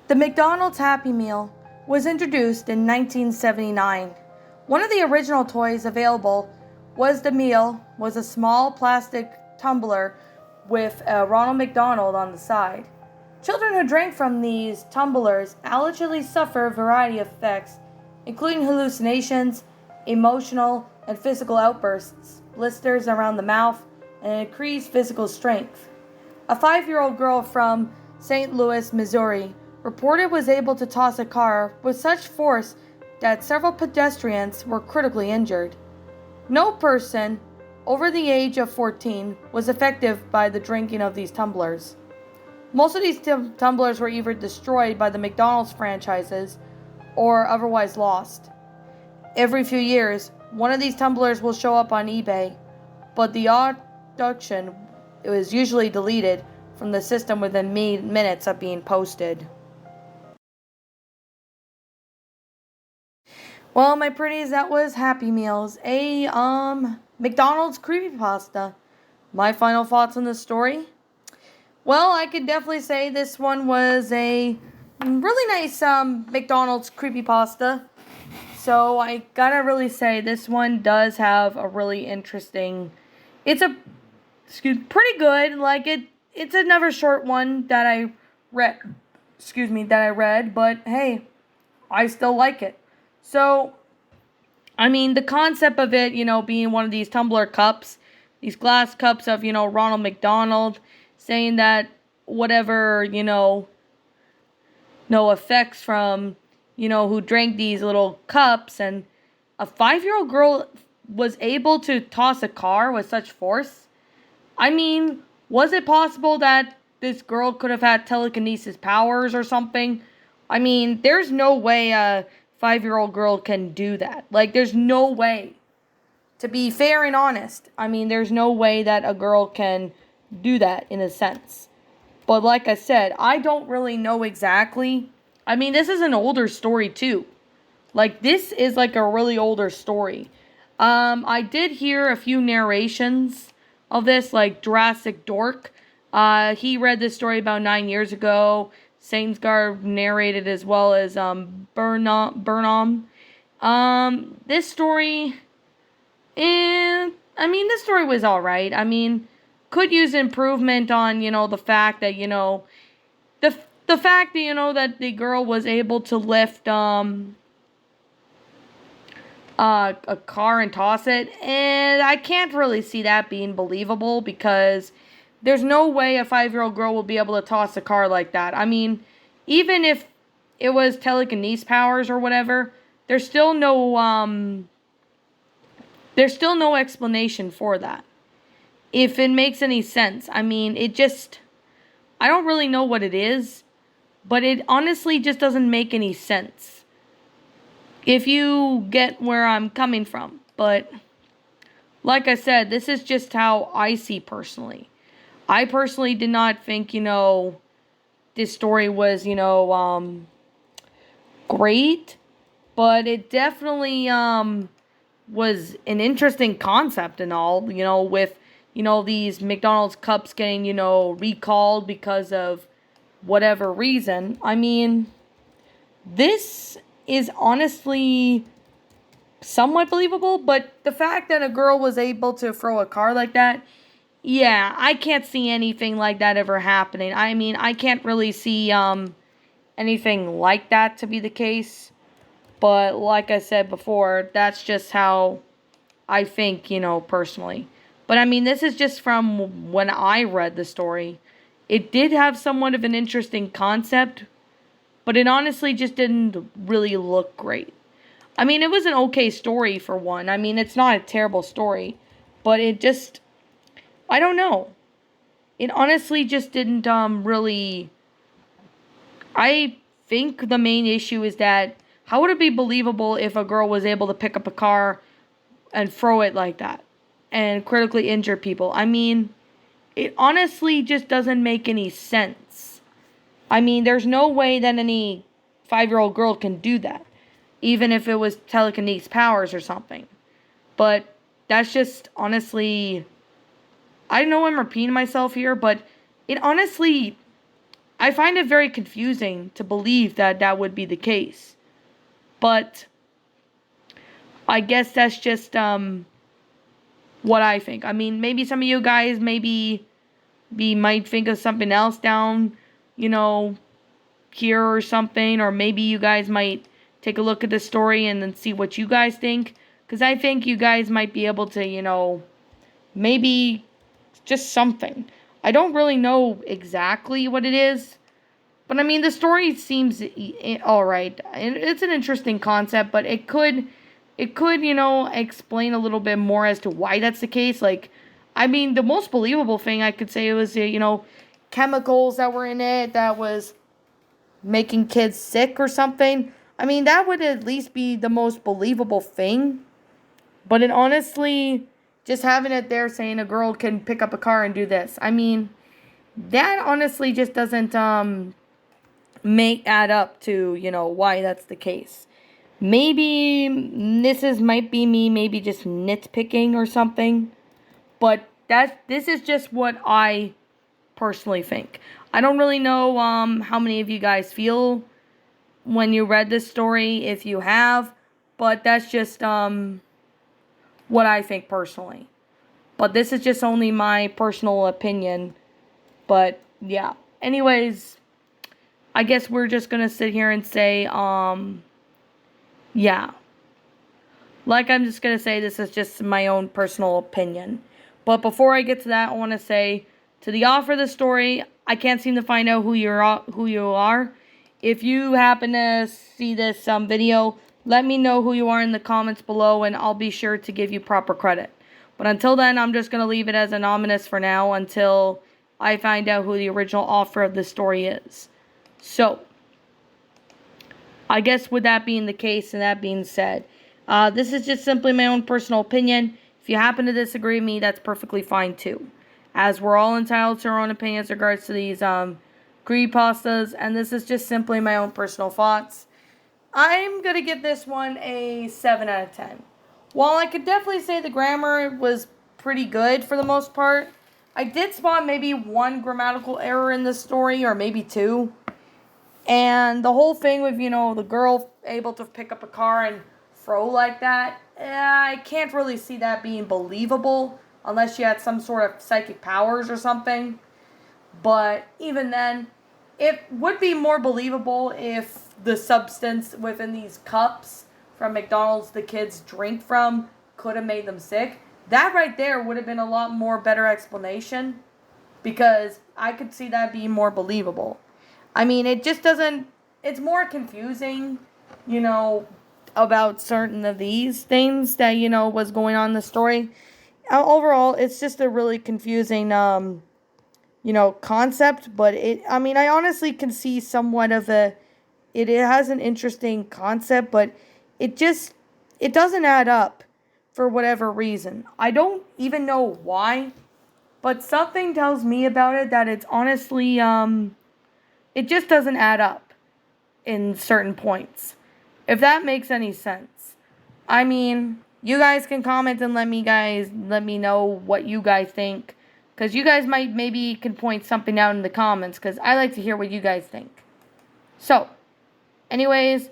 The McDonald's Happy Meal was introduced in 1979. One of the original toys available was a small plastic tumbler with a Ronald McDonald on the side. Children who drank from these tumblers allegedly suffer a variety of effects, including hallucinations, emotional and physical outbursts, blisters around the mouth, and increased physical strength. A 5-year-old girl from St. Louis, Missouri, reported was able to toss a car with such force that several pedestrians were critically injured. No person over the age of 14 was affected by the drinking of these tumblers. Most of these tumblers were either destroyed by the McDonald's franchises or otherwise lost. Every few years, one of these tumblers will show up on eBay, but the auction is usually deleted from the system within minutes of being posted. Well, my pretties, that was Happy Meals, a McDonald's creepypasta. My final thoughts on the story? Well, I could definitely say this one was a really nice McDonald's creepypasta. So I gotta really say this one does have a really interesting. It's pretty good. Like it's another short one that I read. But hey, I still like it. So, I mean, the concept of it, being one of these tumbler cups, these glass cups of, Ronald McDonald, saying that whatever, no effects from, who drank these little cups, and a 5-year-old girl was able to toss a car with such force. I mean, was it possible that this girl could have had telekinesis powers or something? I mean, there's no way a 5-year-old girl can do that. Like, there's no way. To be fair and honest, I mean, there's no way that a girl can do that in a sense. But like I said, I don't really know exactly. I mean, this is an older story too. Like, this is like a really older story. I did hear a few narrations of this, like Jurassic Dork. He read this story about 9 years ago. Sainsgar narrated as well as Burnham. This story, this story was alright. I mean, could use improvement on, the fact that, the fact that, that the girl was able to lift, a car and toss it. And I can't really see that being believable because there's no way a 5-year-old girl will be able to toss a car like that. I mean, even if it was telekinesis powers or whatever, there's still no explanation for that. If it makes any sense. I mean, I don't really know what it is, but it honestly just doesn't make any sense. If you get where I'm coming from. But, like I said, this is just how I see personally. I personally did not think, this story was, great. But it definitely, was an interesting concept and all, with, these McDonald's cups getting, recalled because of whatever reason. I mean, this is honestly somewhat believable, but the fact that a girl was able to throw a car like that, yeah, I can't see anything like that ever happening. I mean, I can't really see anything like that to be the case. But like I said before, that's just how I think, personally. But I mean, this is just from when I read the story. It did have somewhat of an interesting concept, but it honestly just didn't really look great. I mean, it was an okay story for one. I mean, it's not a terrible story, but it just, I don't know. It honestly just didn't really. I think the main issue is that how would it be believable if a girl was able to pick up a car and throw it like that and critically injure people? I mean, it honestly just doesn't make any sense. I mean, there's no way that any 5-year-old girl can do that, even if it was telekinesis powers or something. But that's just honestly, I know I'm repeating myself here, but it honestly I find it very confusing to believe that that would be the case. But I guess that's just what I think. I mean, maybe some of you guys might think of something else down, you know, here or something, or maybe you guys might take a look at the story and then see what you guys think, because I think you guys might be able to, maybe just something. I don't really know exactly what it is, but I mean, the story seems alright. It's an interesting concept, but it could, explain a little bit more as to why that's the case. Like, I mean, the most believable thing I could say was, chemicals that were in it that was making kids sick or something. I mean, that would at least be the most believable thing. But it honestly, just having it there saying a girl can pick up a car and do this. I mean, that honestly just doesn't make add up to, why that's the case. Maybe might be me maybe just nitpicking or something. But this is just what I personally think. I don't really know how many of you guys feel when you read this story, if you have, but that's just what I think personally. But this is just only my personal opinion. But yeah. Anyways, I guess we're just gonna sit here and say, yeah. Like, I'm just gonna say this is just my own personal opinion. But before I get to that, I want to say, to the author of the story, I can't seem to find out who you are. If you happen to see this video, let me know who you are in the comments below, and I'll be sure to give you proper credit. But until then, I'm just going to leave it as anonymous for now until I find out who the original author of the story is. So, I guess with that being the case and that being said, this is just simply my own personal opinion. If you happen to disagree with me, that's perfectly fine too. As we're all entitled to our own opinions in regards to these creepypastas, and this is just simply my own personal thoughts. I'm going to give this one a 7 out of 10. While I could definitely say the grammar was pretty good for the most part, I did spot maybe one grammatical error in the story, or maybe two. And the whole thing with, the girl able to pick up a car and throw like that, I can't really see that being believable unless she had some sort of psychic powers or something. But even then, it would be more believable if the substance within these cups from McDonald's the kids drink from could have made them sick. That right there would have been a lot more better explanation, because I could see that being more believable. I mean, it just doesn't, it's more confusing, about certain of these things that, was going on in the story. Overall, it's just a really confusing, concept, but I honestly can see somewhat of it has an interesting concept, but it doesn't add up for whatever reason. I don't even know why, but something tells me about it that it's honestly, it just doesn't add up in certain points. If that makes any sense. I mean, you guys can comment and let me know what you guys think. Because you guys maybe can point something out in the comments. Because I like to hear what you guys think. So, anyways,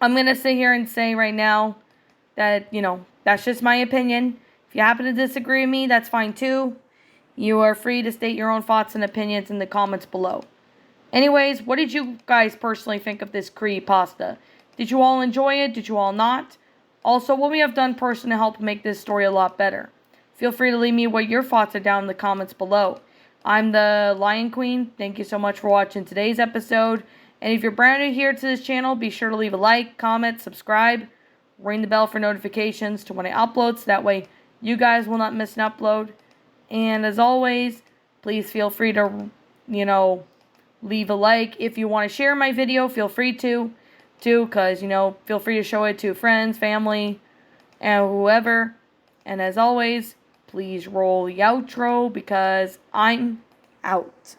I'm going to sit here and say right now that, that's just my opinion. If you happen to disagree with me, that's fine too. You are free to state your own thoughts and opinions in the comments below. Anyways, what did you guys personally think of this creepypasta? Did you all enjoy it? Did you all not? Also, what we have done personally to help make this story a lot better. Feel free to leave me what your thoughts are down in the comments below. I'm the Lion Queen. Thank you so much for watching today's episode. And if you're brand new here to this channel, be sure to leave a like, comment, subscribe, ring the bell for notifications to when I upload, so that way you guys will not miss an upload. And as always, please feel free to, leave a like. If you want to share my video, feel free to, because, feel free to show it to friends, family, and whoever. And as always, please roll the outro, because I'm out.